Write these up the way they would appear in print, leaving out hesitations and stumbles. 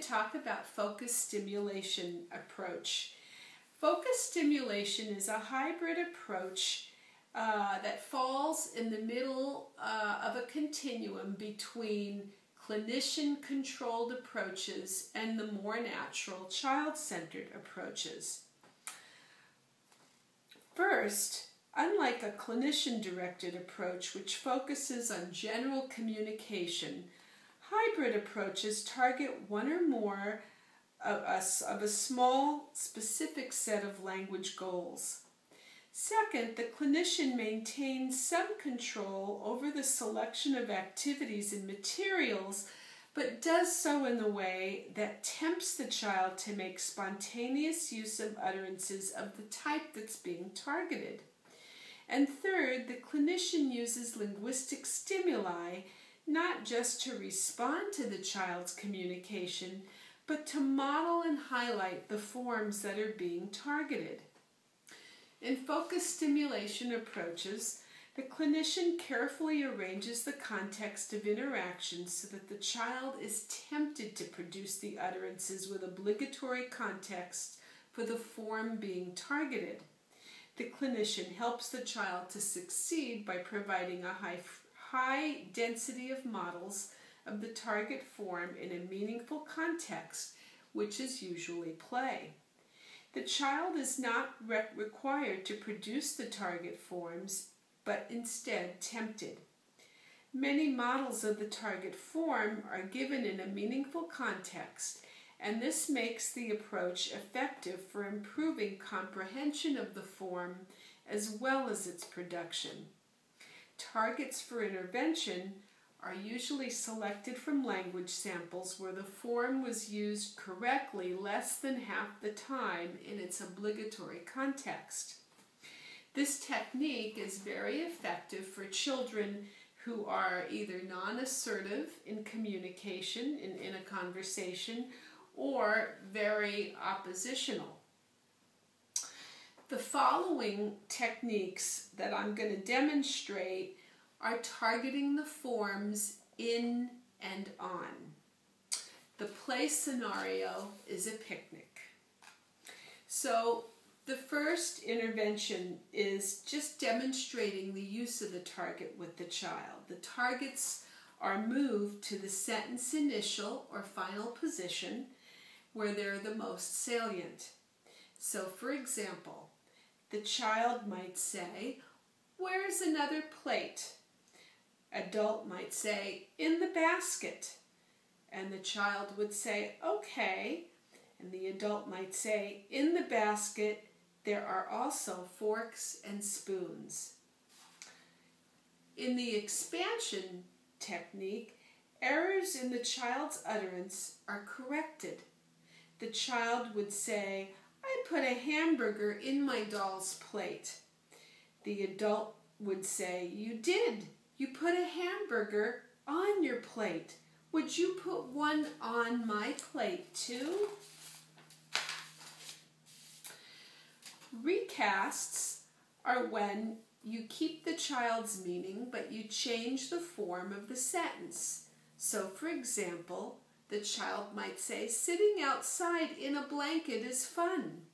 to talk about focus stimulation approach. Focus stimulation is a hybrid approach that falls in the middle of a continuum between clinician-controlled approaches and the more natural child-centered approaches. First, unlike a clinician-directed approach which focuses on general communication, hybrid approaches target one or more of a small, specific set of language goals. Second, the clinician maintains some control over the selection of activities and materials, but does so in a way that tempts the child to make spontaneous use of utterances of the type that's being targeted. And third, the clinician uses linguistic stimuli not just to respond to the child's communication, but to model and highlight the forms that are being targeted. In focus stimulation approaches, the clinician carefully arranges the context of interactions so that the child is tempted to produce the utterances with obligatory context for the form being targeted. The clinician helps the child to succeed by providing a high density of models of the target form in a meaningful context, which is usually play. The child is not required to produce the target forms, but instead tempted. Many models of the target form are given in a meaningful context, and this makes the approach effective for improving comprehension of the form as well as its production. Targets for intervention are usually selected from language samples where the form was used correctly less than half the time in its obligatory context. This technique is very effective for children who are either non-assertive in communication, in a conversation, or very oppositional. The following techniques that I'm going to demonstrate are targeting the forms in and on. The play scenario is a picnic. So the first intervention is just demonstrating the use of the target with the child. The targets are moved to the sentence initial or final position where they're the most salient. So for example, the child might say, "Where's another plate?" Adult might say, "In the basket." And the child would say, "Okay." And the adult might say, "In the basket, there are also forks and spoons." In the expansion technique, errors in the child's utterance are corrected. The child would say, "I put a hamburger in my doll's plate." The adult would say, "You did. You put a hamburger on your plate. Would you put one on my plate too?" Recasts are when you keep the child's meaning but you change the form of the sentence. So for example, the child might say, "Sitting outside in a blanket is fun."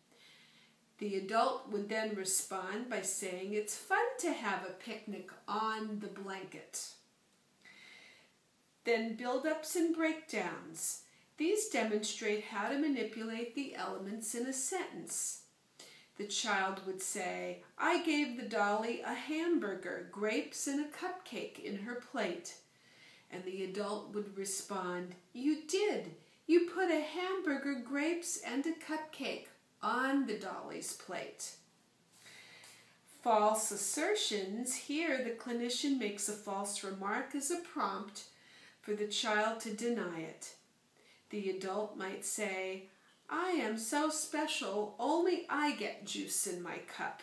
The adult would then respond by saying, "It's fun to have a picnic on the blanket." Then build-ups and breakdowns. These demonstrate how to manipulate the elements in a sentence. The child would say, "I gave the dolly a hamburger, grapes, and a cupcake in her plate." And the adult would respond, "You did. You put a hamburger, grapes, and a cupcake on the dolly's plate." False assertions. Here, the clinician makes a false remark as a prompt for the child to deny it. The adult might say, "I am so special, only I get juice in my cup."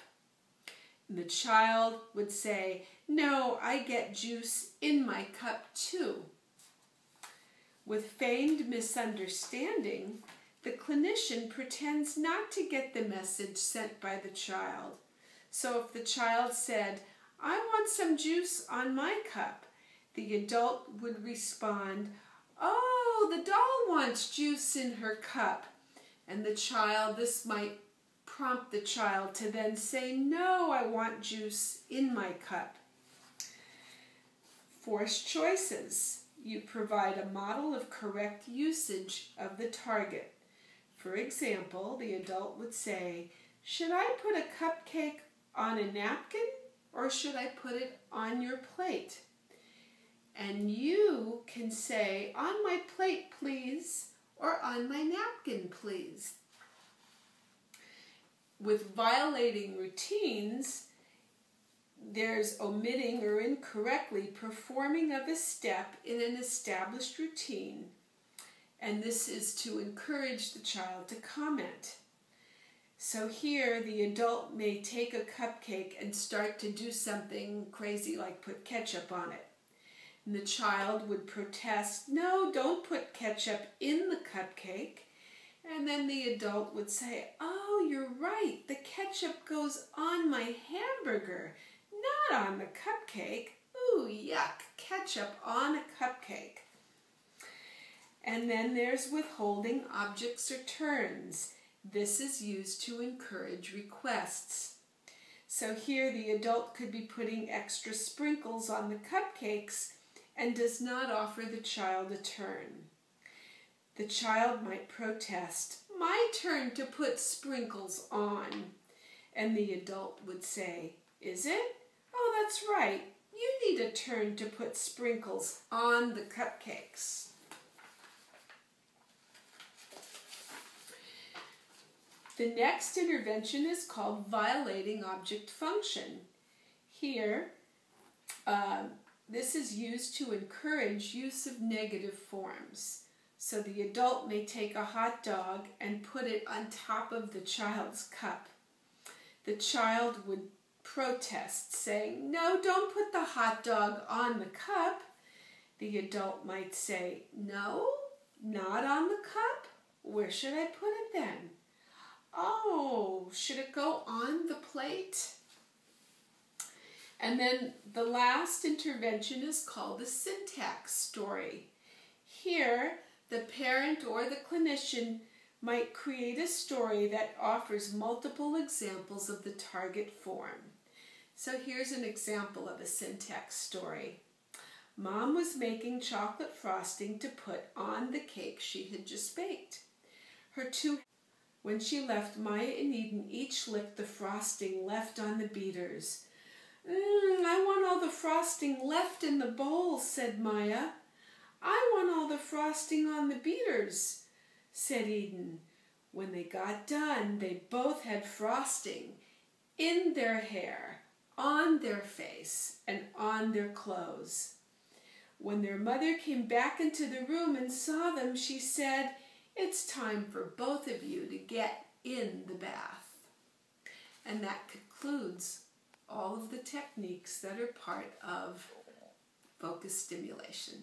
And the child would say, "No, I get juice in my cup too." With feigned misunderstanding, the clinician pretends not to get the message sent by the child. So if the child said, "I want some juice on my cup," the adult would respond, "Oh, the doll wants juice in her cup. And the child, this might prompt the child to then say, no, I want juice in my cup. Forced choices. You provide a model of correct usage of the target. For example, the adult would say, should I put a cupcake on a napkin or should I put it on your plate? And you can say, on my plate, please, or on my napkin, please. With violating routines, there's omitting or incorrectly performing of a step in an established routine, and this is to encourage the child to comment. So here the adult may take a cupcake and start to do something crazy like put ketchup on it. And the child would protest, no, don't put ketchup in the cupcake. And then the adult would say, oh, you're right, the ketchup goes on my hamburger, not on the cupcake. Ooh, yuck, ketchup on a cupcake. And then there's withholding objects or turns. This is used to encourage requests. So here the adult could be putting extra sprinkles on the cupcakes and does not offer the child a turn. The child might protest, my turn to put sprinkles on. And the adult would say, is it? Oh, that's right. You need a turn to put sprinkles on the cupcakes. The next intervention is called violating object function. Here, this is used to encourage use of negative forms. So the adult may take a hot dog and put it on top of the child's cup. The child would protest, saying, no, don't put the hot dog on the cup. The adult might say, no, not on the cup. Where should I put it then? Oh, should it go on the plate? And then the last intervention is called the syntax story. Here, the parent or the clinician might create a story that offers multiple examples of the target form. So here's an example of a syntax story. Mom was making chocolate frosting to put on the cake she had just baked. When she left, Maya and Eden each licked the frosting left on the beaters. I want all the frosting left in the bowl, said Maya. I want all the frosting on the beaters, said Eden. When they got done, they both had frosting in their hair, on their face, and on their clothes. When their mother came back into the room and saw them, she said, it's time for both of you to get in the bath. And that concludes all of the techniques that are part of focus stimulation.